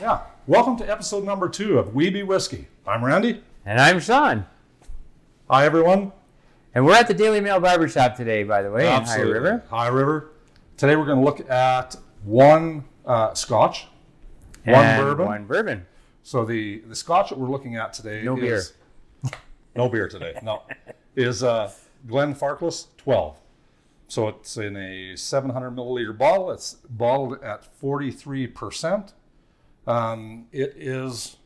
Yeah. Welcome to episode number 2 of WeBeWhisky. I'm Randy. And I'm Sean. Hi, everyone. And we're at the Daily Mail Barbershop today, by the way, Absolutely. in High River. High River. Today we're going to look at one Scotch, And one Bourbon. One Bourbon. So the Scotch that we're looking at today No beer. No beer today, no. Is Glenfarclas 12. So it's in a 700 milliliter bottle. It's bottled at 43%. It is,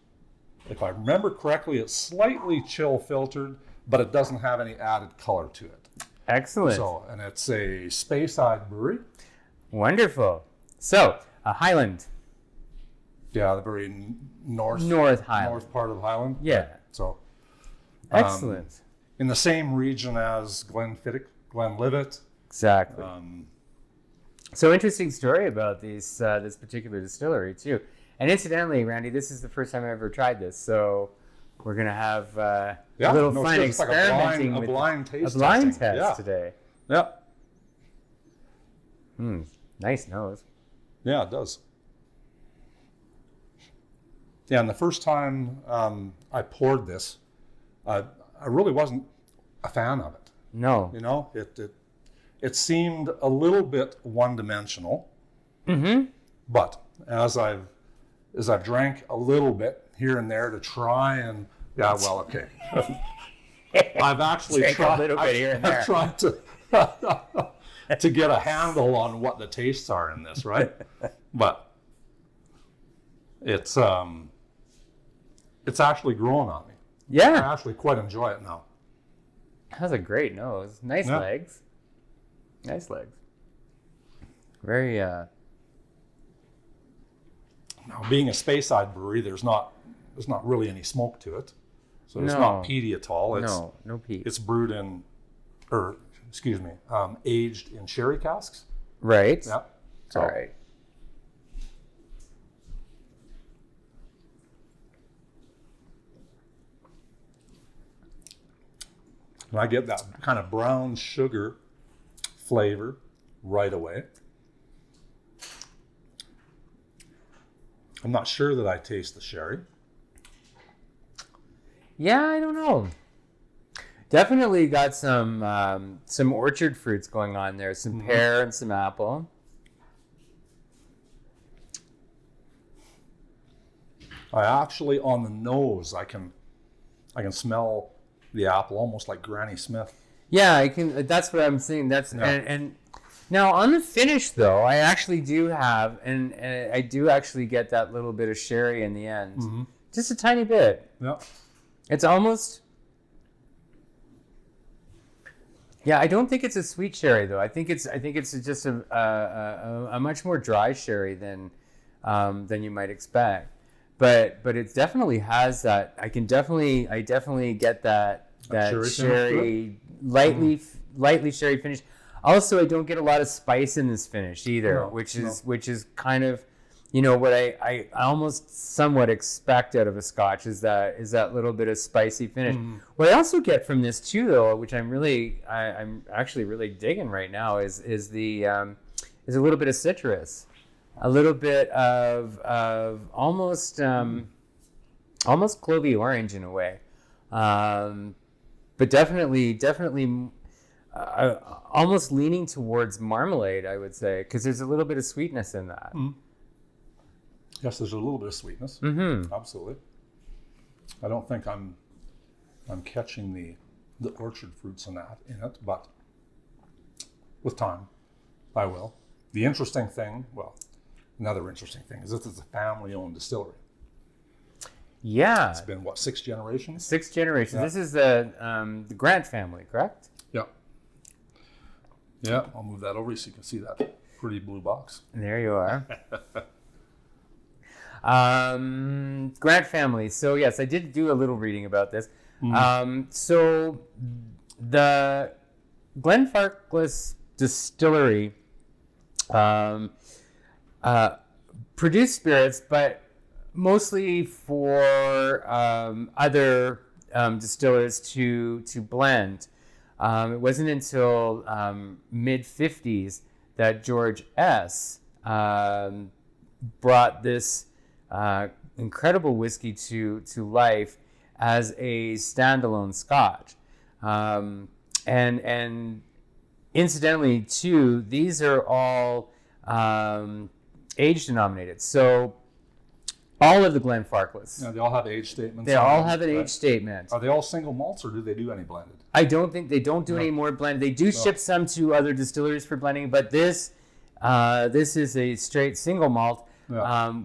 if I remember correctly, it's slightly chill filtered, but it doesn't have any added color to it. Excellent. So, and it's a Speyside brewery. Wonderful. So, a Highland. Yeah, the very north Highland. north part of Highland. Yeah. So, Excellent. in the same region as Glenlivet. Exactly. So interesting story about these this particular distillery too. And incidentally, Randy, this is the first time I ever tried this, so we're gonna have a little fun experimenting like a blind taste a blind testing. test today. Yeah. Nice nose. Yeah, it does. Yeah, and the first time I poured this, I really wasn't a fan of it. No. You know, it seemed a little bit one-dimensional. Mm-hmm. But as I've drank a little bit here and there to try and I've actually Drink tried a little bit here and there. I've tried to get a handle on what the tastes are in this, right? But it's actually growing on me. Yeah. I actually quite enjoy it now. Has a great nose. Nice Yeah. legs. Nice legs. Very Now, being a Speyside brewery, there's not really any smoke to it, so it's not peaty at all. It's, no peat. It's brewed in, aged in sherry casks. Right. Yeah. So, All right. and I get that kind of brown sugar flavor right away. I'm not sure that I taste the sherry. Yeah, I don't know. Definitely got some orchard fruits going on there. Some pear and some apple. I actually, on the nose, I can smell the apple almost like Granny Smith. Yeah, I can. That's what I'm saying. And now on the finish though, I actually do have, and I do actually get that little bit of sherry in the end, just a tiny bit. Yeah. It's almost. Yeah, I don't think it's a sweet sherry though. I think it's just a much more dry sherry than you might expect. But it definitely has that. I definitely get that sherry lightly sherry finish. Also, I don't get a lot of spice in this finish either, which is kind of, what I almost somewhat expect out of a Scotch is that little bit of spicy finish. What I also get from this too, though, which I'm actually really digging right now, is a little bit of citrus. A little bit of almost clovey orange in a way, but definitely almost leaning towards marmalade, I would say, because there's a little bit of sweetness in that. Yes, there's a little bit of sweetness. Absolutely. I don't think I'm catching the orchard fruits in it, but with time, I will. The interesting thing, another interesting thing is this is a family-owned distillery. Yeah. It's been, 6 generations? 6 generations. Yeah. This is the Grant family, correct? Yeah. Yeah, I'll move that over so you can see that pretty blue box. There you are. Grant family. So, yes, I did do a little reading about this. So, the Glenfarclas distillery produce spirits, but mostly for other distillers to blend. It wasn't until mid-50s that George S. Brought this incredible whiskey to life as a standalone Scotch. And incidentally, too, these are all age denominated. So all of the Glenfarclas. Yeah, they all have age statements. They all have an age statement. Are they all single malts, or do they do any blended? I don't think they don't do any more blended. They do ship some to other distilleries for blending, but this is a straight single malt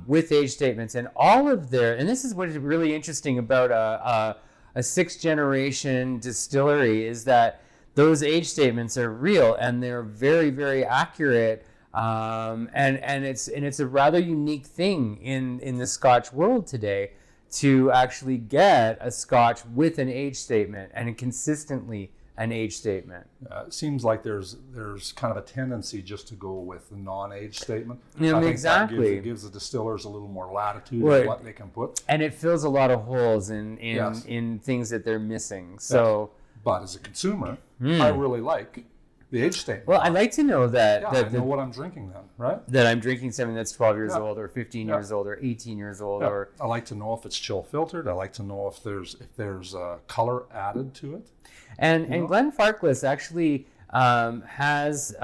with age statements, and all of and this is what is really interesting about a sixth generation distillery is that those age statements are real and they're very, very accurate. And it's a rather unique thing in the Scotch world today to actually get a Scotch with an age statement and consistently an age statement. It seems like there's kind of a tendency just to go with the non-age statement. Yeah, I think exactly. that gives the distillers a little more latitude in what they can put. And it fills a lot of holes in things that they're missing. So, but as a consumer, I really like the age statement. Well, I like to know that I know what I'm drinking then, right? That I'm drinking something that's 12 years old or 15 years old or 18 years old. Or I like to know if it's chill filtered. I like to know if there's color added to it. And Glenfarclas actually has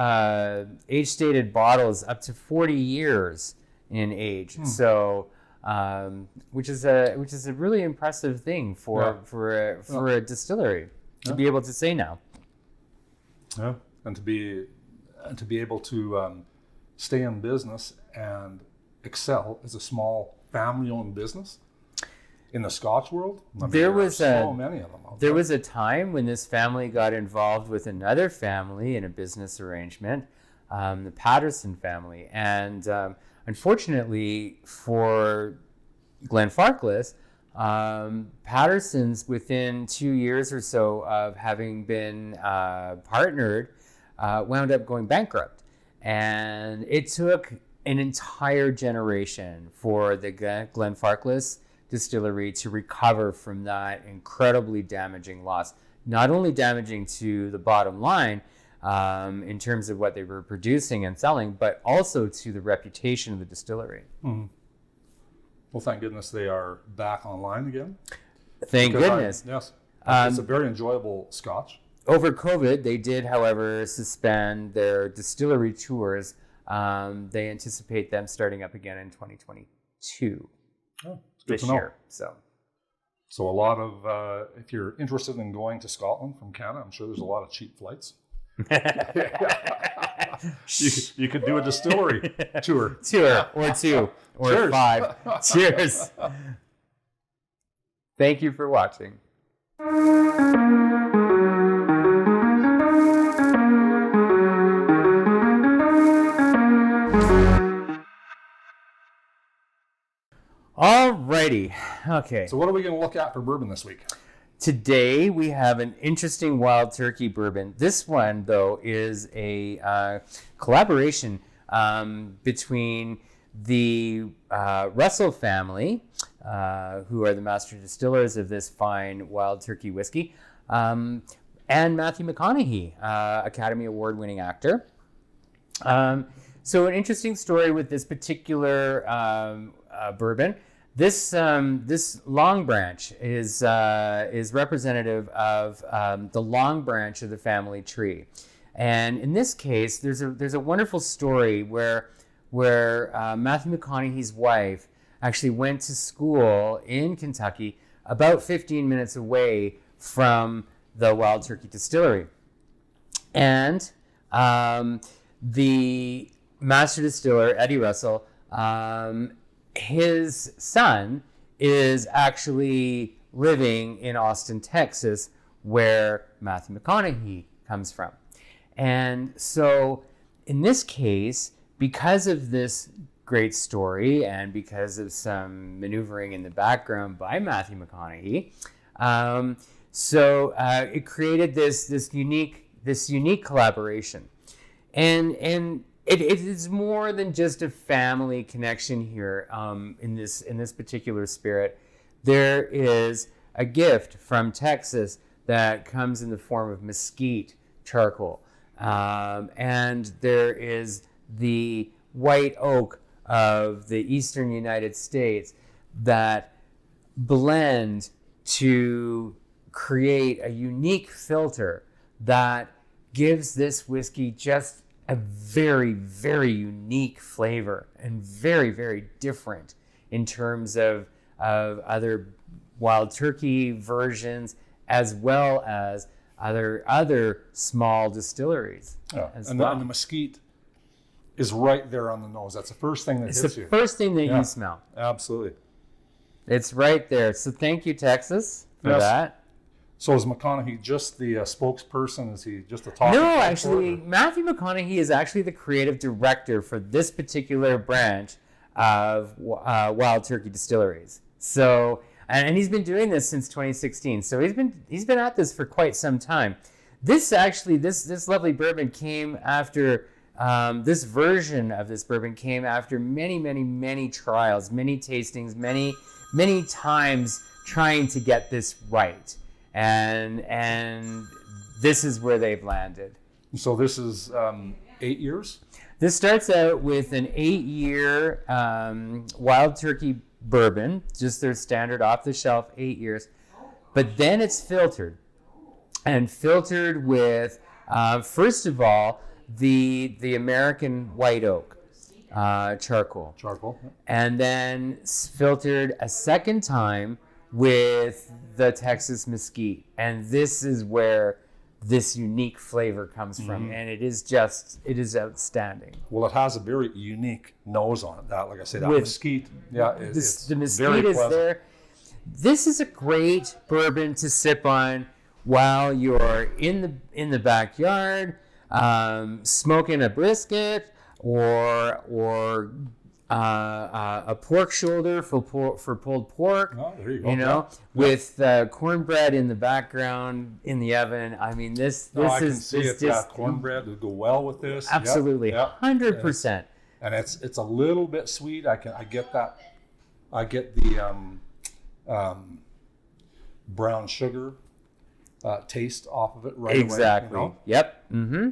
age-stated bottles up to 40 years in age. So, which is a really impressive thing for a distillery to be able to say now. Yeah, and to be able to stay in business and excel as a small family-owned business. In the Scotch world, there are so many of them. There was a time when this family got involved with another family in a business arrangement, the Patterson family. And unfortunately for Glenfarclas, Patterson's, within 2 years or so of having been partnered, wound up going bankrupt. And it took an entire generation for the Glenfarclas distillery to recover from that incredibly damaging loss. Not only damaging to the bottom line in terms of what they were producing and selling, but also to the reputation of the distillery. Mm-hmm. Well, thank goodness they are back online again. Thank goodness. Yes. It's a very enjoyable Scotch. Over COVID, they did, however, suspend their distillery tours. They anticipate them starting up again in 2022. Oh. This year. So a lot of, if you're interested in going to Scotland from Canada, I'm sure there's a lot of cheap flights. you could do a distillery tour. Or two or Cheers. 5. Cheers. Thank you for watching. Alrighty. Okay. So what are we going to look at for bourbon this week? Today we have an interesting Wild Turkey bourbon. This one, though, is a collaboration between the Russell family, who are the master distillers of this fine Wild Turkey whiskey, and Matthew McConaughey, Academy Award-winning actor. So an interesting story with this particular bourbon. This Longbranch is representative of the long branch of the family tree, and in this case, there's a wonderful story where Matthew McConaughey's wife actually went to school in Kentucky, about 15 minutes away from the Wild Turkey distillery, and the master distiller Eddie Russell. His son is actually living in Austin, Texas, where Matthew McConaughey comes from. And so in this case, because of this great story and because of some maneuvering in the background by Matthew McConaughey, it created this unique collaboration. And it is more than just a family connection here. In this particular spirit, there is a gift from Texas that comes in the form of mesquite charcoal, and there is the white oak of the eastern United States that blend to create a unique filter that gives this whiskey just a very, very unique flavor and very, very different in terms of other Wild Turkey versions, as well as other small distilleries. Yeah. As And well. the mesquite is right there on the nose. That's the first thing that It's hits the you. first thing that Yeah. you smell. Absolutely. It's right there. So thank you, Texas, for Yes. that. So is McConaughey just the spokesperson? Is he just a talking No, point actually, for it? Matthew McConaughey is actually the creative director for this particular branch of Wild Turkey Distilleries. So, and he's been doing this since 2016. So he's been at this for quite some time. This lovely bourbon came after this version of this bourbon came after many trials, many tastings, many times trying to get this right. And this is where they've landed. So this is 8 years? This starts out with an 8-year Wild Turkey bourbon, just their standard off-the-shelf 8 years. But then it's filtered, and filtered with, first of all, the American white oak charcoal. Charcoal. And then filtered a second time with the Texas mesquite. And this is where this unique flavor comes from. And it is outstanding. Well, it has a very unique nose on it. That, like I said, that With mesquite. Yeah, it's the very mesquite is pleasant. there. This is a great bourbon to sip on while you're in the backyard, smoking a brisket or a pork shoulder for pulled pork. Oh, there you go. You know, Yeah. with cornbread in the background in the oven. I mean, this I can is see this it. Yeah, just cornbread would go well with this. Yep, absolutely yep. 100%. And it's a little bit sweet. I get that. I get the brown sugar taste off of it right Exactly. away. You know? Yep. Mm-hmm.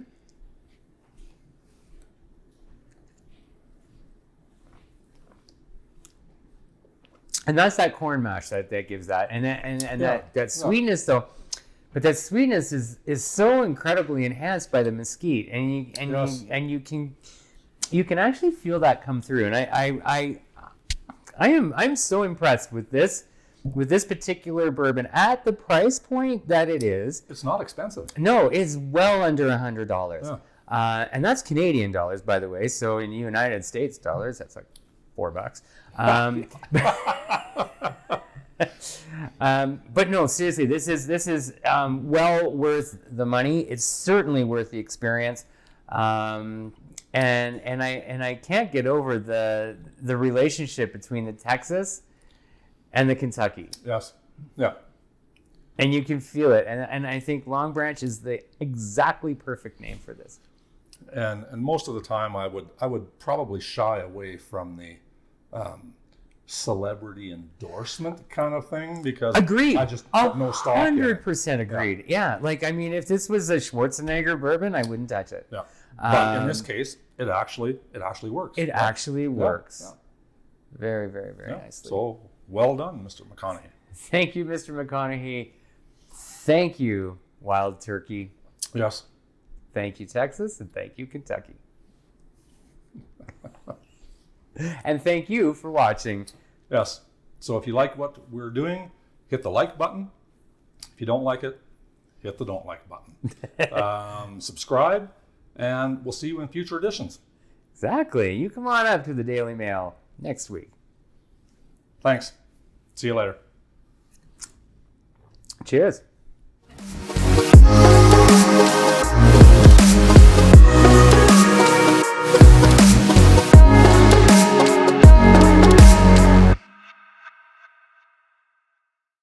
And that's that corn mash that gives that, and that sweetness though. But that sweetness is so incredibly enhanced by the mesquite, and you can actually feel that come through. And I'm so impressed with this particular bourbon at the price point that it is. It's not expensive. No, it's well under $100, Yeah. And that's Canadian dollars, by the way. So in United States dollars, that's like $4. But no, seriously, this is well worth the money. It's certainly worth the experience, and I can't get over the relationship between the Texas and the Kentucky, Yes. Yeah. and you can feel it. And I think Longbranch is the exactly perfect name for this. And most of the time, I would probably shy away from the celebrity endorsement kind of thing because Agreed. I just put no stock in it. 100% agreed. Yeah, like I mean, if this was a Schwarzenegger bourbon, I wouldn't touch it. Yeah. But in this case, it actually works. It actually works. Yeah. Very, very, very Yeah. nicely. So well done, Mr. McConaughey. Thank you, Mr. McConaughey. Thank you, Wild Turkey. Yes. Thank you, Texas, and thank you, Kentucky. And thank you for watching. Yes. So if you like what we're doing, hit the like button. If you don't like it, hit the don't like button. Subscribe, and we'll see you in future editions. Exactly. You come on up to the Daily Mail next week. Thanks. See you later. Cheers.